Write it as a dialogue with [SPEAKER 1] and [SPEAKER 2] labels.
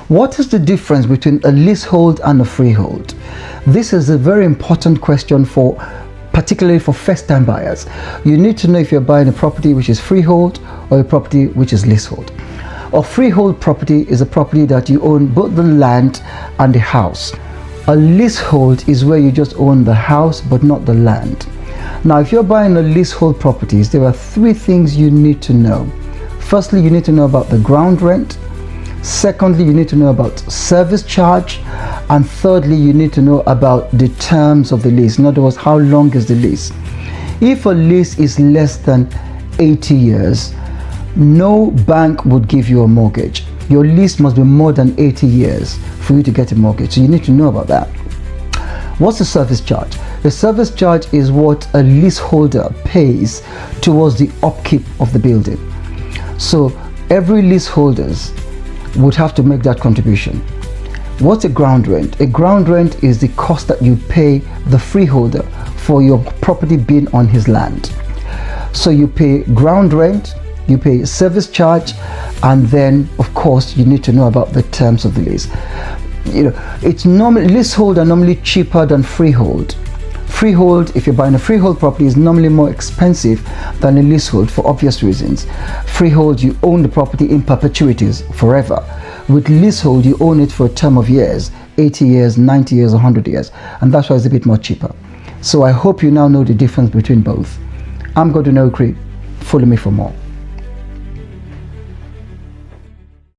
[SPEAKER 1] What is the difference between a leasehold and a freehold? This is a very important question particularly for first-time buyers. You need to know if you're buying a property which is freehold or a property which is leasehold. A freehold property is a property that you own both the land and the house. A leasehold is where you just own the house but not the land. Now, if you're buying a leasehold properties, there are three things you need to know. Firstly, you need to know about the ground rent. Secondly, you need to know about service charge. And thirdly, you need to know about the terms of the lease. In other words, how long is the lease? If a lease is less than 80 years, no bank would give you a mortgage. Your lease must be more than 80 years for you to get a mortgage. So you need to know about that. What's the service charge? The service charge is what a leaseholder pays towards the upkeep of the building. So every leaseholders would have to make that contribution. What's a ground rent? A ground rent is the cost that you pay the freeholder for your property being on his land. So you pay ground rent, you pay service charge, and then of course you need to know about the terms of the lease. It's normally leasehold are normally cheaper than freehold. Freehold, if you're buying a freehold property, is normally more expensive than a leasehold for obvious reasons. Freehold, you own the property in perpetuities forever. With leasehold, you own it for a term of years, 80 years, 90 years, 100 years, and that's why it's a bit more cheaper. So I hope you now know the difference between both. I'm Godwin Okri. Follow me for more.